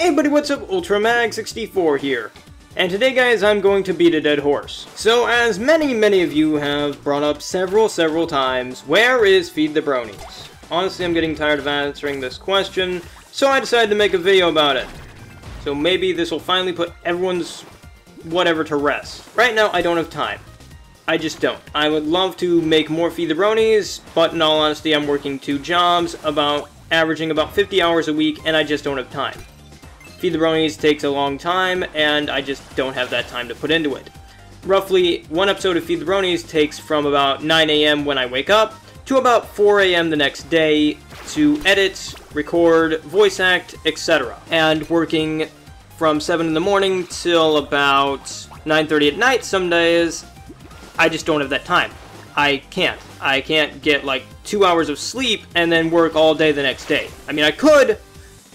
Hey buddy, what's up? UltraMag64 here. And today guys, I'm going to beat a dead horse. So as many of you have brought up several times, where is Feed the Bronies? Honestly, I'm getting tired of answering this question, so I decided to make a video about it. So maybe this will finally put everyone's whatever to rest. Right now, I don't have time. I just don't. I would love to make more Feed the Bronies, but in all honesty, I'm working 2 jobs, averaging about 50 hours a week, and I just don't have time. Feed the Bronies takes a long time, and I just don't have that time to put into it. Roughly, one episode of Feed the Bronies takes from about 9 AM when I wake up, to about 4 AM the next day to edit, record, voice act, etc. And working from 7 in the morning till about 9:30 at night some days, I just don't have that time. I can't get like 2 hours of sleep and then work all day the next day. I mean, I could,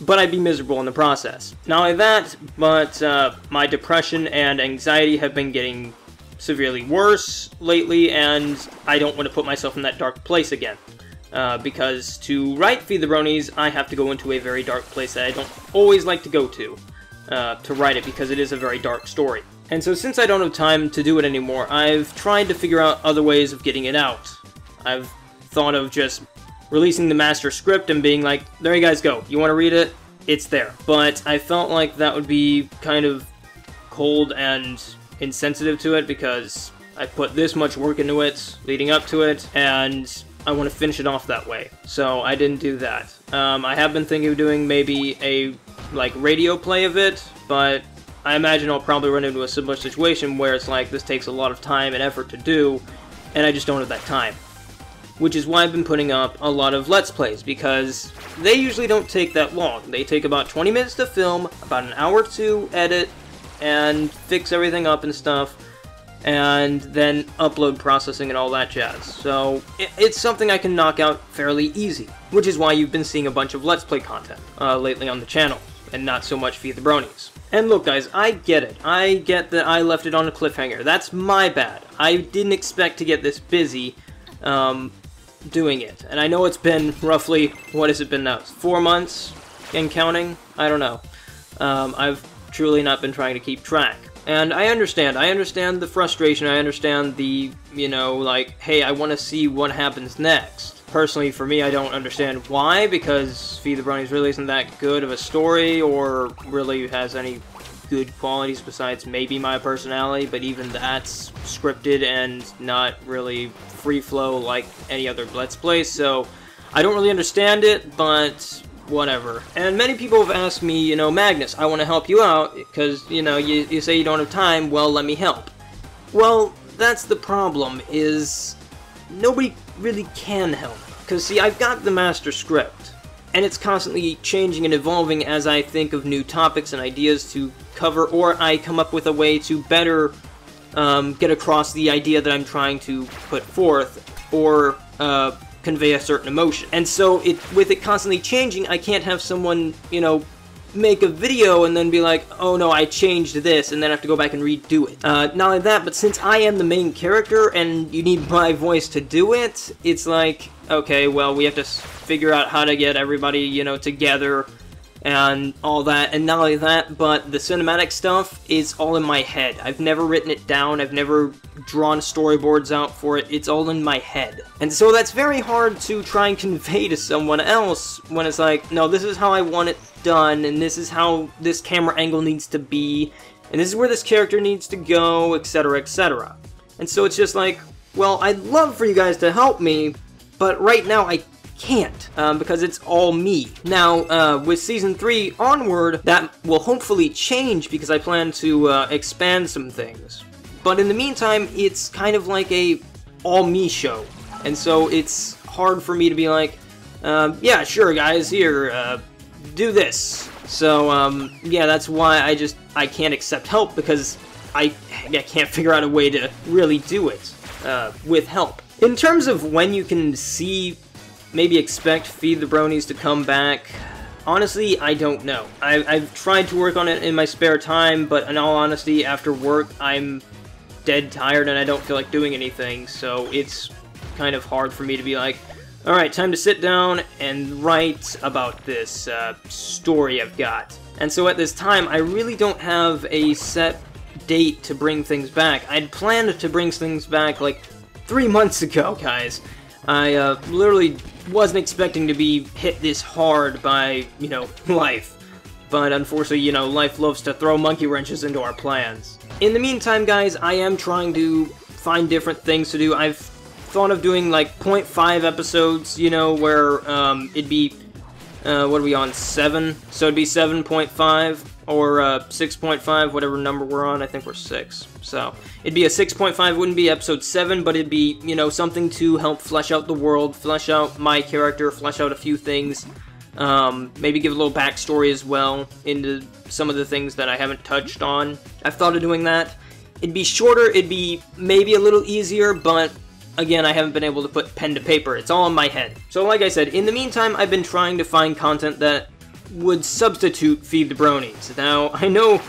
but I'd be miserable in the process. Not only that, but my depression and anxiety have been getting severely worse lately, and I don't want to put myself in that dark place again. Because to write Feed the Bronies, I have to go into a very dark place that I don't always like to go to write it, because it is a very dark story. And so since I don't have time to do it anymore, I've tried to figure out other ways of getting it out. I've thought of just releasing the master script and being like, there you guys go, you want to read it? It's there. But I felt like that would be kind of cold and insensitive to it, because I put this much work into it, leading up to it, and I want to finish it off that way. So I didn't do that. I have been thinking of doing maybe a radio play of it, but I imagine I'll probably run into a similar situation where it's like, this takes a lot of time and effort to do, and I just don't have that time. Which is why I've been putting up a lot of Let's Plays, because they usually don't take that long. They take about 20 minutes to film, about an hour to edit, and fix everything up and stuff, and then upload processing and all that jazz. So it's something I can knock out fairly easy, which is why you've been seeing a bunch of Let's Play content lately on the channel, and not so much Feed the Bronies. And look guys, I get it. I get that I left it on a cliffhanger. That's my bad. I didn't expect to get this busy doing it. And I know it's been roughly, what has it been now? 4 months and counting? I don't know. I've truly not been trying to keep track. And I understand the frustration, I understand the, like, hey, I want to see what happens next. Personally, for me, I don't understand why, because Feed the Bronies really isn't that good of a story, or really has any good qualities besides maybe my personality, but even that's scripted and not really free flow like any other Let's Play, so I don't really understand it, but whatever. And many people have asked me, Magnus, I want to help you out, because, you say you don't have time, well, let me help. Well, that's the problem, is nobody really can help. Because, see, I've got the master script, and it's constantly changing and evolving as I think of new topics and ideas to cover, or I come up with a way to better get across the idea that I'm trying to put forth, or convey a certain emotion. And so, with it constantly changing, I can't have someone, make a video and then be like, oh no, I changed this, and then have to go back and redo it. Not only that, but since I am the main character and you need my voice to do it, it's like, okay, well, we have to figure out how to get everybody, together and all that. And not only that, but the cinematic stuff is all in my head. I've never written it down, I've never drawn storyboards out for it, it's all in my head. And so that's very hard to try and convey to someone else when it's like, no, this is how I want it done, and this is how this camera angle needs to be, and this is where this character needs to go, etc, etc. And so it's just like, well, I'd love for you guys to help me, but right now I can't, because it's all me. Now, with Season 3 onward, that will hopefully change, because I plan to expand some things. But in the meantime, it's kind of like a all-me show, and so it's hard for me to be like, yeah, sure guys, here, do this. So, yeah, that's why I can't accept help, because I can't figure out a way to really do it with help. In terms of when you can maybe expect Feed the Bronies to come back, honestly, I don't know. I've tried to work on it in my spare time, but in all honesty, after work, I'm dead tired and I don't feel like doing anything, so it's kind of hard for me to be like, Alright, time to sit down and write about this story I've got. And so at this time, I really don't have a set date to bring things back. I'd planned to bring things back like 3 months ago, guys. I literally wasn't expecting to be hit this hard by, you know, life. But unfortunately, you know, life loves to throw monkey wrenches into our plans. In the meantime, guys, I am trying to find different things to do. I've thought of doing like 0.5 episodes, you know, where it'd be, what are we on, 7? So it'd be 7.5 or 6.5, whatever number we're on. I think we're 6. So it'd be a 6.5, wouldn't be episode 7, but it'd be, you know, something to help flesh out the world, flesh out my character, flesh out a few things. Maybe give a little backstory as well into some of the things that I haven't touched on. I've thought of doing that. It'd be shorter, it'd be maybe a little easier, but again, I haven't been able to put pen to paper. It's all in my head. So like I said, in the meantime, I've been trying to find content that would substitute Feed the Bronies. Now, I know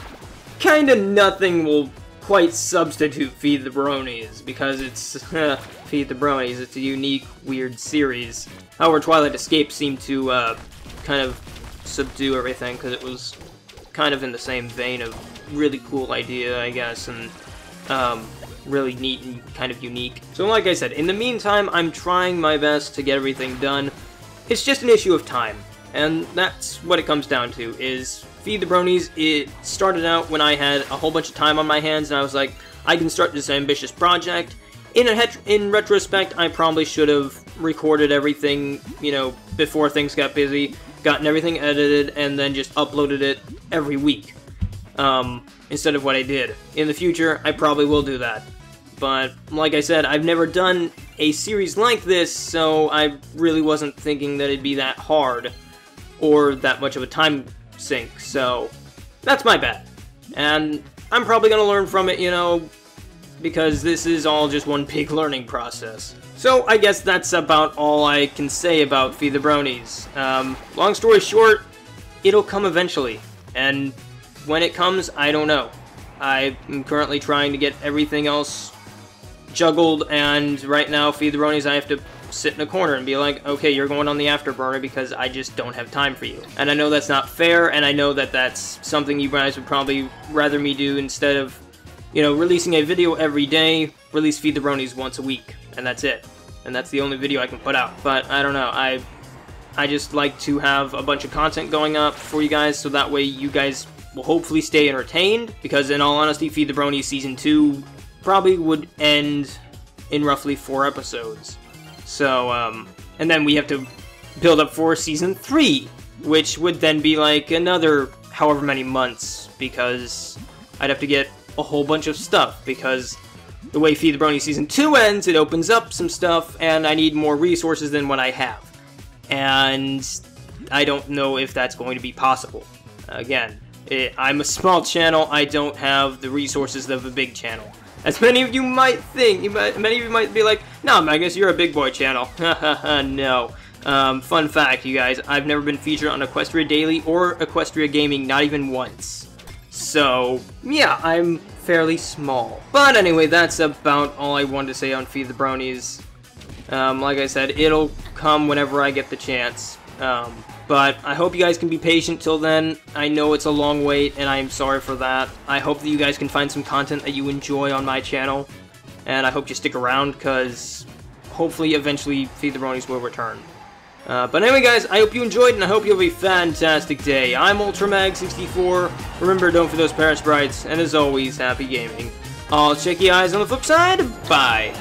kinda nothing will quite substitute Feed the Bronies, because it's Feed the Bronies. It's a unique, weird series. However, Twilight Escape seemed to kind of subdue everything, because it was kind of in the same vein of really cool idea, I guess, and really neat and kind of unique. So like I said, in the meantime, I'm trying my best to get everything done. It's just an issue of time, and that's what it comes down to, is Feed the Bronies. It started out when I had a whole bunch of time on my hands, and I was like, I can start this ambitious project. In retrospect, I probably should have recorded everything, you know, before things got busy, gotten everything edited, and then just uploaded it every week, instead of what I did. In the future, I probably will do that. But, like I said, I've never done a series like this, so I really wasn't thinking that it'd be that hard, or that much of a time sink, so that's my bad. And I'm probably gonna learn from it, you know, because this is all just one big learning process. So I guess that's about all I can say about Feed the Bronies. Long story short, it'll come eventually, and when it comes, I don't know. I'm currently trying to get everything else juggled, and right now, Feed the Bronies, I have to sit in a corner and be like, okay, you're going on the afterburner because I just don't have time for you. And I know that's not fair, and I know that that's something you guys would probably rather me do instead of, you know, releasing a video every day. Release Feed the Bronies once a week, and that's it. And that's the only video I can put out. But I don't know, I just like to have a bunch of content going up for you guys, so that way you guys will hopefully stay entertained, because in all honesty, Feed the Bronies Season 2 probably would end in roughly 4 episodes. So, and then we have to build up for Season 3, which would then be like another however many months, because I'd have to get a whole bunch of stuff, because the way Feed the Bronies Season 2 ends, it opens up some stuff, and I need more resources than what I have. And I don't know if that's going to be possible. Again, I'm a small channel, I don't have the resources of a big channel. As many of you might think, many of you might be like, no, Magus, you're a big boy channel. No. Fun fact, you guys, I've never been featured on Equestria Daily or Equestria Gaming, not even once. So, yeah, I'm fairly small. But anyway, that's about all I wanted to say on Feed the Bronies. Like I said, it'll come whenever I get the chance. But I hope you guys can be patient till then. I know it's a long wait, and I'm sorry for that. I hope that you guys can find some content that you enjoy on my channel. And I hope you stick around, because hopefully, eventually, Feed the Bronies will return. But anyway, guys, I hope you enjoyed, and I hope you have a fantastic day. I'm UltraMag64. Remember, don't forget those Paris Sprites, and as always, happy gaming. I'll check you guys on the flip side. Bye.